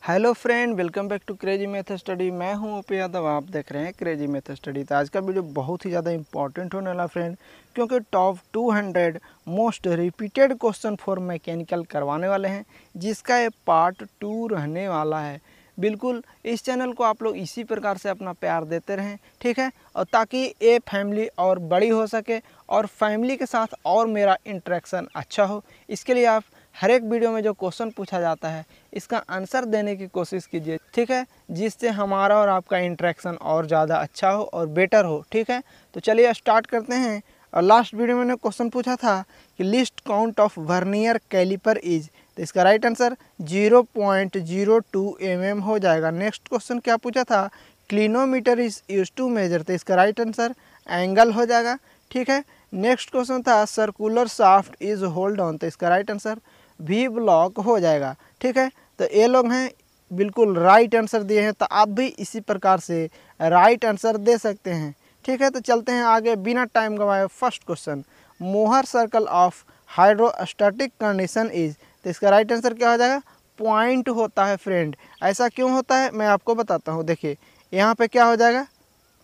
Hello friend, welcome back to crazy math study. मैं हूं OP Yadav, आप देख रहे हैं क्रेजी मैथ स्टडी। तो आज का वीडियो बहुत ही ज़्यादा इंपॉर्टेंट होने वाला फ्रेंड, क्योंकि top 200 most repeated question for mechanical करवाने वाले हैं, जिसका ये पार्ट 2 रहने वाला है। बिल्कुल इस चैनल को आप लोग इसी प्रकार से अपना प्यार देते रहें, ठीक है, और ताकि ये फैमिली और बड़ी हो सके और फैमिली के साथ और मेरा इंटरेक्शन अच्छा हो। इसके लिए आप हर एक वीडियो में जो क्वेश्चन पूछा जाता है इसका आंसर देने की कोशिश कीजिए, ठीक है, जिससे हमारा और आपका इंटरेक्शन और ज़्यादा अच्छा हो और बेटर हो, ठीक है। तो चलिए स्टार्ट करते हैं। और लास्ट वीडियो में मैंने क्वेश्चन पूछा था कि least count of vernier calliper is, तो इसका राइट आंसर 0.02 mm हो जाएगा। नेक्स्ट क्वेश्चन क्या पूछा था, clinometer is use to measure, तो इसका राइट आंसर एंगल हो जाएगा, ठीक है। नेक्स्ट क्वेश्चन था circular shaft is hold on, तो इसका राइट आंसर भी ब्लॉक हो जाएगा, ठीक है। तो ये लोग हैं बिल्कुल राइट आंसर दिए हैं, तो आप भी इसी प्रकार से राइट आंसर दे सकते हैं, ठीक है। तो चलते हैं आगे बिना टाइम गंवाए। First question, Mohr circle of hydrostatic condition is, तो इसका राइट आंसर क्या हो जाएगा, पॉइंट होता है फ्रेंड। ऐसा क्यों होता है मैं आपको बताता हूँ। देखिए यहाँ पे क्या हो जाएगा,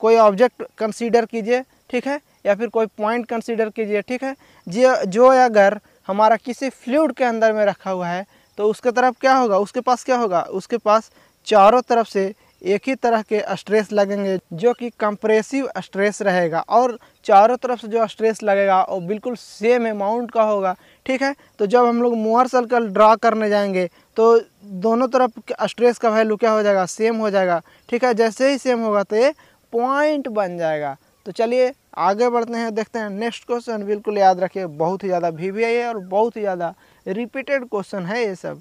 कोई ऑब्जेक्ट कंसीडर कीजिए, ठीक है, या फिर कोई पॉइंट कंसीडर कीजिए, ठीक है। जो अगर हमारा किसी फ्लूइड के अंदर में रखा हुआ है तो उसके तरफ क्या होगा, उसके पास क्या होगा, उसके पास चारों तरफ से एक ही तरह के स्ट्रेस लगेंगे, जो कि कंप्रेसिव स्ट्रेस रहेगा, और चारों तरफ से जो स्ट्रेस लगेगा वो बिल्कुल सेम अमाउंट का होगा, ठीक है। तो जब हम लोग मोहर सर्कल ड्रा करने जाएंगे तो दोनों तरफ स्ट्रेस का वैल्यू क्या हो जाएगा, सेम हो जाएगा, ठीक है। जैसे ही सेम होगा तो ये पॉइंट बन जाएगा। तो चलिए आगे बढ़ते हैं, देखते हैं नेक्स्ट क्वेश्चन। बिल्कुल याद रखिए, बहुत ही ज़्यादा VVI है और बहुत ही ज़्यादा रिपीटेड क्वेश्चन है ये सब।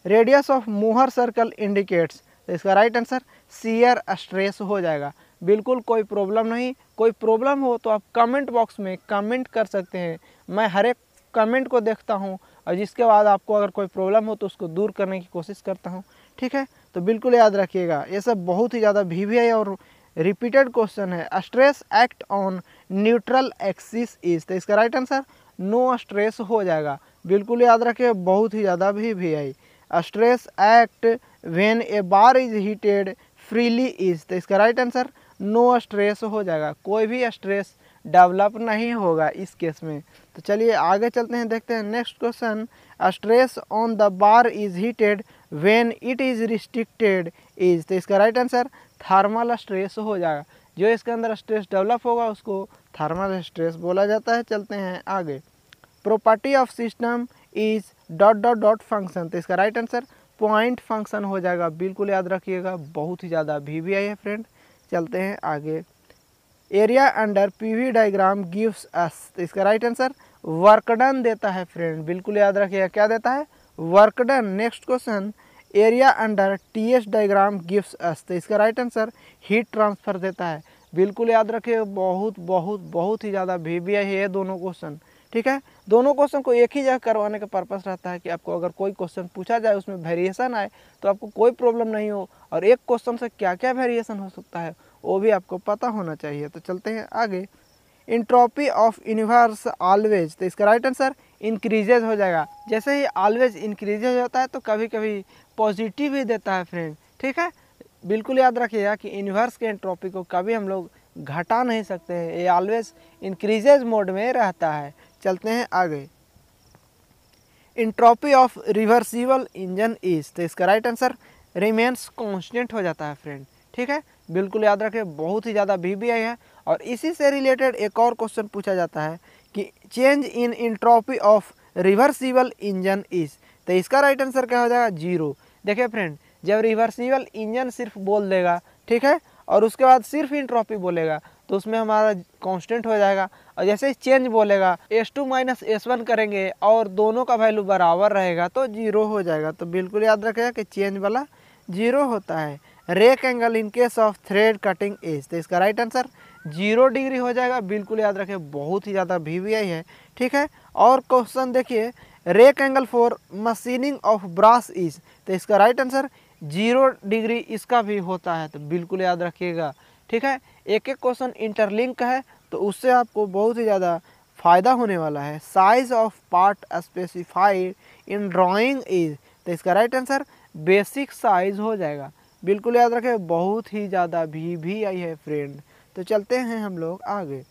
Radius of Mohr circle indicates, तो इसका राइट आंसर शियर स्ट्रेस हो जाएगा। बिल्कुल कोई प्रॉब्लम नहीं, कोई प्रॉब्लम हो तो आप कमेंट बॉक्स में कमेंट कर सकते हैं। मैं हर एक कमेंट को देखता हूँ और जिसके बाद आपको अगर कोई प्रॉब्लम हो तो उसको दूर करने की कोशिश करता हूँ, ठीक है। तो बिल्कुल याद रखिएगा, ये सब बहुत ही ज़्यादा VVI और रिपीटेड क्वेश्चन है। Stress act on neutral axis is, तो इसका राइट आंसर नो स्ट्रेस हो जाएगा। बिल्कुल याद रखिए, बहुत ही ज़्यादा VVI। Stress act when A bar is heated freely is, तो इसका राइट आंसर नो स्ट्रेस हो जाएगा। कोई भी स्ट्रेस डेवलप नहीं होगा इस केस में। तो चलिए आगे चलते हैं, देखते हैं next question. Stress on the bar is heated when it is restricted is, तो इसका राइट आंसर थर्मल स्ट्रेस हो जाएगा। जो इसके अंदर स्ट्रेस डेवलप होगा उसको थर्मल स्ट्रेस बोला जाता है। चलते हैं आगे। Property of system is dot dot dot function, तो इसका राइट आंसर पॉइंट फंक्शन हो जाएगा। बिल्कुल याद रखिएगा, बहुत ही ज़्यादा VVI है फ्रेंड। चलते हैं आगे। Area under PV diagram gives us, तो इसका राइट आंसर वर्क डन देता है फ्रेंड। बिल्कुल याद रखिएगा, क्या देता है, work done. Next question, area under TS diagram gives us, तो इसका राइट आंसर हीट ट्रांसफर देता है। बिल्कुल याद रखिए, बहुत बहुत बहुत ही ज़्यादा VVI है ये दोनों क्वेश्चन, ठीक है। दोनों क्वेश्चन को एक ही जगह करवाने का पर्पस रहता है कि आपको अगर कोई क्वेश्चन पूछा जाए उसमें वेरिएशन आए तो आपको कोई प्रॉब्लम नहीं हो, और एक क्वेश्चन से क्या क्या वेरिएशन हो सकता है वो भी आपको पता होना चाहिए। तो चलते हैं आगे। इंट्रोपी ऑफ यूनिवर्स ऑलवेज, तो इसका राइट आंसर इंक्रीजेज हो जाएगा। जैसे ही ऑलवेज इंक्रीजेज होता है तो कभी कभी पॉजिटिव ही देता है फ्रेंड, ठीक है। बिल्कुल याद रखिएगा कि यूनिवर्स के एंट्रोपी को कभी हम लोग घटा नहीं सकते हैं, ये ऑलवेज इंक्रीजेज मोड में रहता है। चलते हैं आगे। Entropy of reversible engine is, तो इसका राइट आंसर रिमेन्स कांस्टेंट हो जाता है फ्रेंड, ठीक है। बिल्कुल याद रखें, बहुत ही ज़्यादा VVI है। और इसी से रिलेटेड एक और क्वेश्चन पूछा जाता है कि change in entropy of reversible engine is, तो इसका राइट आंसर क्या हो जाएगा, 0। देखिए फ्रेंड, जब रिवर्सिबल इंजन सिर्फ बोल देगा, ठीक है, और उसके बाद सिर्फ इंट्रोपी बोलेगा तो उसमें हमारा कांस्टेंट हो जाएगा। और जैसे ही चेंज बोलेगा S2 - S1 करेंगे और दोनों का वैल्यू बराबर रहेगा तो 0 हो जाएगा। तो बिल्कुल याद रखेगा कि चेंज वाला 0 होता है। Rake angle in case of thread cutting edge, तो इसका राइट आंसर 0 डिग्री हो जाएगा। बिल्कुल याद रखें, बहुत ही ज़्यादा VVI है, ठीक है। और क्वेश्चन देखिए, rake angle for machining of brass is, तो इसका राइट आंसर 0 डिग्री इसका भी होता है। तो बिल्कुल याद रखिएगा, ठीक है। एक एक क्वेश्चन इंटरलिंक है तो उससे आपको बहुत ही ज़्यादा फ़ायदा होने वाला है। Size of part specified in drawing is, तो इसका राइट आंसर बेसिक साइज हो जाएगा। बिल्कुल याद रखें, बहुत ही ज़्यादा VVI है फ्रेंड। तो चलते हैं हम लोग आगे।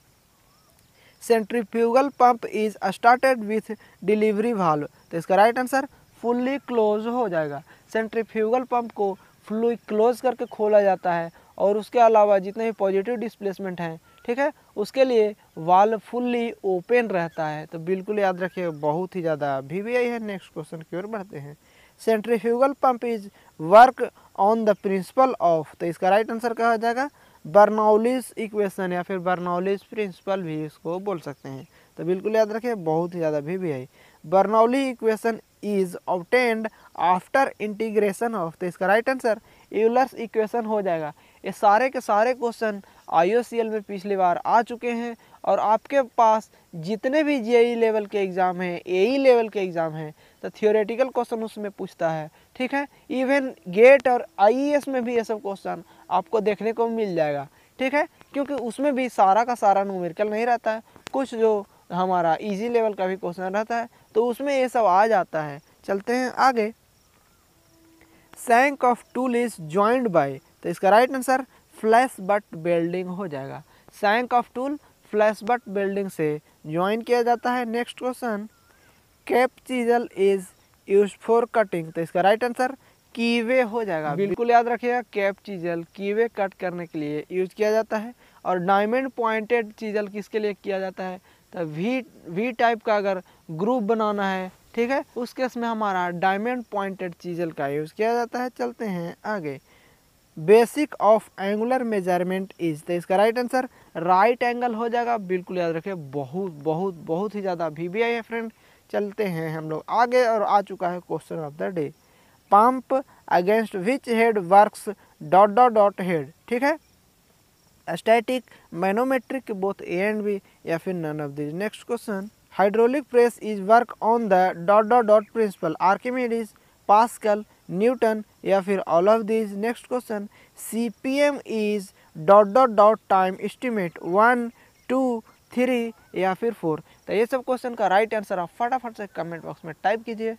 Centrifugal pump is started with delivery valve, तो इसका राइट आंसर फुल्ली क्लोज हो जाएगा। सेंट्रीफ्यूगल पंप को फुल्ली क्लोज करके खोला जाता है और उसके अलावा जितने भी पॉजिटिव डिस्प्लेसमेंट हैं, ठीक है, उसके लिए वाल्व फुल्ली ओपन रहता है। तो बिल्कुल याद रखिए, बहुत ही ज़्यादा VVI है। नेक्स्ट क्वेश्चन की ओर बढ़ते हैं। Centrifugal pump is work on the principle of, तो इसका राइट आंसर क्या हो जाएगा? बर्नौलीज इक्वेशन या फिर बर्नौलीज प्रिंसिपल भी इसको बोल सकते हैं। तो बिल्कुल याद रखिए, बहुत ही ज़्यादा VVI। Bernoulli equation is obtained after integration of, तो इसका राइट आंसर यूलर्स इक्वेशन हो जाएगा। ये सारे के सारे क्वेश्चन IOCL में पिछली बार आ चुके हैं और आपके पास जितने भी JEE लेवल के एग्ज़ाम हैं, AE लेवल के एग्ज़ाम हैं, तो थियोरेटिकल क्वेश्चन उसमें पूछता है, ठीक है। इवन गेट और IES में भी ये सब क्वेश्चन आपको देखने को मिल जाएगा, ठीक है, क्योंकि उसमें भी सारा का सारा न्यूमेरिकल नहीं रहता है, कुछ जो हमारा इजी लेवल का भी क्वेश्चन रहता है, तो उसमें ये सब आ जाता है। चलते हैं आगे। Shank of tool is joined by, तो इसका right answer flash butt welding हो जाएगा। Shank of tool flash butt welding से ज्वाइन किया जाता है। Next question, cap chisel is used for cutting, तो इसका राइट आंसर कीवे हो जाएगा। बिल्कुल याद रखिएगा, कैप चीजल कीवे कट करने के लिए यूज किया जाता है। और डायमंड पॉइंटेड चीजल किसके लिए किया जाता है? तो वी टाइप का अगर ग्रुप बनाना है, ठीक है, उस केस में हमारा डायमंड पॉइंटेड चीजल का यूज़ किया जाता है। चलते हैं आगे। Basic of angular measurement is, तो इसका राइट आंसर राइट एंगल हो जाएगा। बिल्कुल याद रखिए, बहुत बहुत बहुत ही ज़्यादा VVI है फ्रेंड। चलते हैं हम लोग आगे और आ चुका है question of the day. Pump against which head works dot dot dot head, ठीक है, static, manometric, both A and B या फिर none of this. Next question, hydraulic press is work on the dot dot dot principle, Archimedes, Pascal, Newton या फिर all of this. Next question, CPM is dot dot dot time estimate 1, 2, 3 या फिर 4। तो ये सब question का right answer आप फटाफट से कमेंट बॉक्स में टाइप कीजिए।